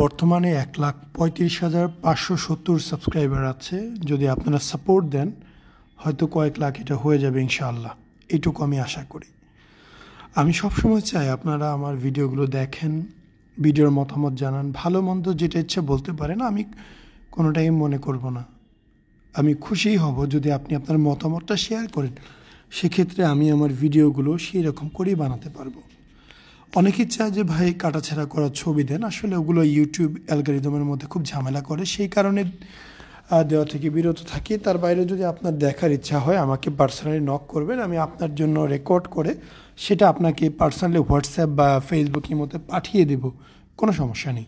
বর্তমানে ১,৩৫,৫৭০ সাবস্ক্রাইবার আছে। যদি আপনারা সাপোর্ট দেন হয়তো কয়েক লাখ এটা হয়ে যাবে ইনশাআল্লাহ। এইটুকু আমি আশা করি। আমি সবসময় চাই আপনারা আমার ভিডিওগুলো দেখেন, ভিডিওর মতামত জানান, ভালো মন্দ যেটা ইচ্ছে বলতে পারেন, আমি কোনোটাই মনে করব না। আমি খুশিই হব যদি আপনি আপনার মতামতটা শেয়ার করেন। সেক্ষেত্রে আমি আমার ভিডিওগুলো সেই রকম করেই বানাতে পারবো। অনেকেই চায় যে ভাই কাটাছেঁড়া করা ছবি দেন, আসলে ওগুলো ইউটিউব অ্যালগরিদমের মধ্যে খুব ঝামেলা করে, সেই কারণে দেওয়া থেকে বিরত থাকি। তার বাইরে যদি আপনার দেখার ইচ্ছা হয় আমাকে পার্সোনালি নক করবেন, আমি আপনার জন্য রেকর্ড করে সেটা আপনাকে পার্সোনালি হোয়াটসঅ্যাপ বা ফেসবুকের মধ্যে পাঠিয়ে দেব, কোনো সমস্যা নেই।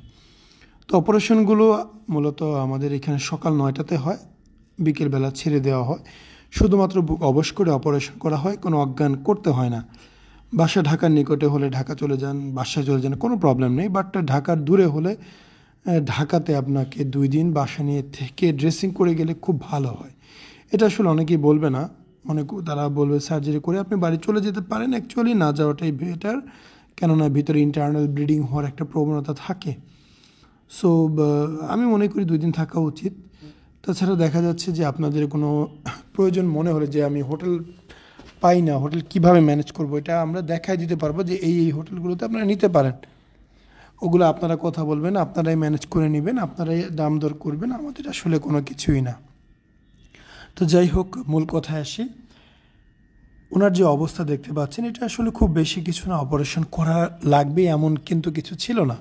তো অপারেশনগুলো মূলত আমাদের এখানে সকাল 9টাতে হয়, বিকেলবেলা ছেড়ে দেওয়া হয়। শুধুমাত্র বুক অবশ করে অপারেশন করা হয়, কোনো অজ্ঞান করতে হয় না। বাসা ঢাকার নিকটে হলে ঢাকা চলে যান, বাসায় চলে যান, কোনো প্রবলেম নেই। বাট ঢাকার দূরে হলে ঢাকাতে আপনাকে 2 দিন বাসা নিয়ে থেকে ড্রেসিং করে গেলে খুব ভালো হয়। এটা আসলে অনেকেই বলবে না, তারা বলবে সার্জারি করে আপনি বাড়ি চলে যেতে পারেন। অ্যাকচুয়ালি না যাওয়াটাই বেটার, কেননা ভিতরে ইন্টারনাল ব্লিডিং হওয়ার একটা প্রবণতা থাকে। সো আমি মনে করি 2 দিন থাকা উচিত। তাছাড়া দেখা যাচ্ছে যে আপনাদের কোনো প্রয়োজন মনে হলে যে আমি হোটেল পাই না, হোটেল কিভাবে ম্যানেজ করব, এটা আমরা দেখাই দিতে পারবো যে এই হোটেলগুলোতে আপনারা নিতে পারেন। ওগুলো আপনারা কথা বলবেন, আপনারাই ম্যানেজ করে নেবেন, আপনারাই দাম দর করবেন, আমাদের আসলে কোনো কিছুই না। তো যাই হোক, মূল কথায় আসি। ওনার যে অবস্থা দেখতে পাচ্ছেন এটা আসলে খুব বেশি কিছু না, অপারেশন করা লাগবে এমন কিন্তু কিছু ছিল না।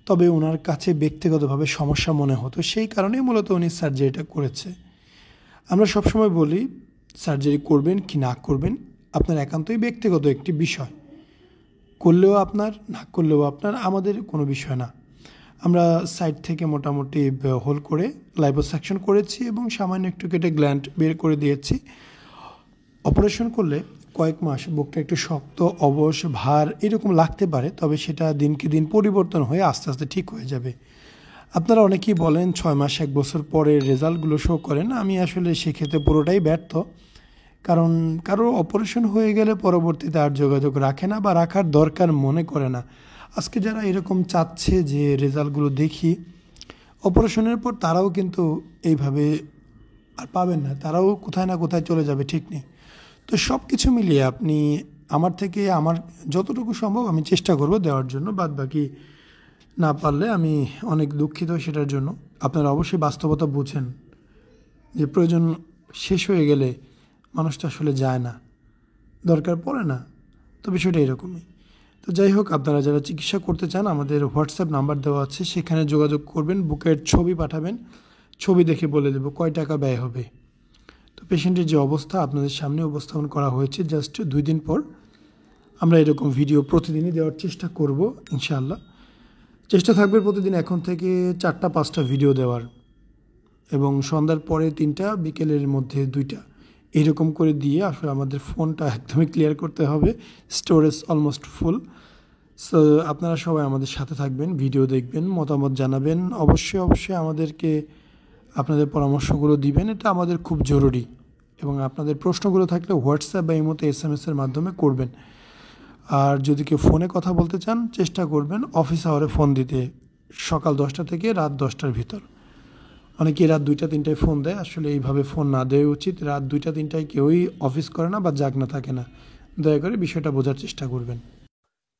তবে ওনার কাছে ব্যক্তিগতভাবে সমস্যা মনে হতো, সেই কারণেই মূলত উনি সার্জারিটা করেছে। আমরা সবসময় বলি সার্জারি করবেন কি না করবেন আপনার একান্তই ব্যক্তিগত একটি বিষয়। করলেও আপনার, না করলেও আপনার, আমাদের কোনো বিষয় না। আমরা সাইড থেকে মোটামুটি হোল করে লাইপোসাকশন করেছি এবং সামান্য একটু কেটে গ্ল্যান্ড বের করে দিয়েছি। অপারেশন করলে কয়েক মাস বুকটা একটু শক্ত, অবশ, ভার এরকম লাগতে পারে, তবে সেটা দিনকে দিন পরিবর্তন হয়ে আস্তে আস্তে ঠিক হয়ে যাবে। আপনারা অনেকেই বলেন 6 মাস 1 বছর পরে রেজাল্টগুলো শো করেন। আমি আসলে সেক্ষেত্রে পুরোটাই ব্যর্থ, কারণ কারো অপারেশন হয়ে গেলে পরবর্তীতে আর যোগাযোগ রাখে না বা রাখার দরকার মনে করে না। আজকে যারা এরকম চাচ্ছে যে রেজাল্টগুলো দেখি অপারেশনের পর, তারাও কিন্তু এইভাবে আর পাবেন না, তারাও কোথায় না কোথায় চলে যাবে, ঠিক নেই। তো সব কিছু মিলিয়ে আপনি আমার থেকে আমার যতটুকু সম্ভব আমি চেষ্টা করব দেওয়ার জন্য, বাদ বাকি না পারলে আমি অনেক দুঃখিত সেটার জন্য। আপনারা অবশ্যই বাস্তবতা বুঝেন যে প্রয়োজন শেষ হয়ে গেলে মানুষ তো আসলে যায় না, দরকার পড়ে না। তো বিষয়টা এরকমই। তো যাই হোক, আপনারা যারা চিকিৎসা করতে চান আমাদের হোয়াটসঅ্যাপ নাম্বার দেওয়া আছে, সেখানে যোগাযোগ করবেন, বুকের ছবি পাঠাবেন, ছবি দেখে বলে দেবো কয় টাকা ব্যয় হবে। তো পেশেন্টের যে অবস্থা আপনাদের সামনে উপস্থাপন করা হয়েছে, জাস্ট 2 দিন পর আমরা এরকম ভিডিও প্রতিদিনই দেওয়ার চেষ্টা করব ইনশাআল্লাহ। চেষ্টা থাকবে প্রতিদিন এখন থেকে 4টা-5টা ভিডিও দেওয়ার, এবং সন্ধ্যার পরে 3টা, বিকেলের মধ্যে 2টা, এরকম করে দিয়ে আসলে আমাদের ফোনটা একদমই ক্লিয়ার করতে হবে, স্টোরেজ অলমোস্ট ফুল। সো আপনারা সবাই আমাদের সাথে থাকবেন, ভিডিও দেখবেন, মতামত জানাবেন, অবশ্যই আমাদেরকে আপনাদের পরামর্শগুলো দিবেন, এটা আমাদের খুব জরুরি। এবং আপনাদের প্রশ্নগুলো থাকলে হোয়াটসঅ্যাপ বা ইমোতে SMS-এর মাধ্যমে করবেন। আর যদি কেউ ফোনে কথা বলতে চান চেষ্টা করবেন অফিস আওয়ারে ফোন দিতে, সকাল 10টা থেকে রাত 10টার ভিতর। অনেকেই রাত 2টা-3টায় ফোন দেয়, আসলে এইভাবে ফোন না দেওয়া উচিত। রাত 2টা-3টায় কেউই অফিস করে না বা জাগনা থাকে না, দয়া করে বিষয়টা বোঝার চেষ্টা করবেন।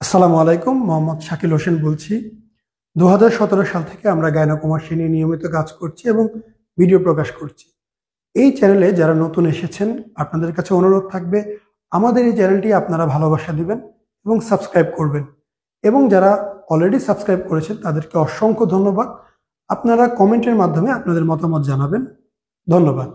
আসসালামু আলাইকুম, মোহাম্মদ শাকিল হোসেন বলছি। 2017 সাল থেকে আমরা গাইনোকমার্সি নিয়ে নিয়মিত কাজ করছি এবং ভিডিও প্রকাশ করছি। এই চ্যানেলে যারা নতুন এসেছেন আপনাদের কাছে অনুরোধ থাকবে আমাদের এই চ্যানেলটি আপনারা ভালোবাসা দিবেন এবং সাবস্ক্রাইব করবেন। এবং যারা অলরেডি সাবস্ক্রাইব করেছেন তাদেরকে অসংখ্য ধন্যবাদ। আপনারা কমেন্টের মাধ্যমে আপনাদের মতামত জানাবেন। ধন্যবাদ।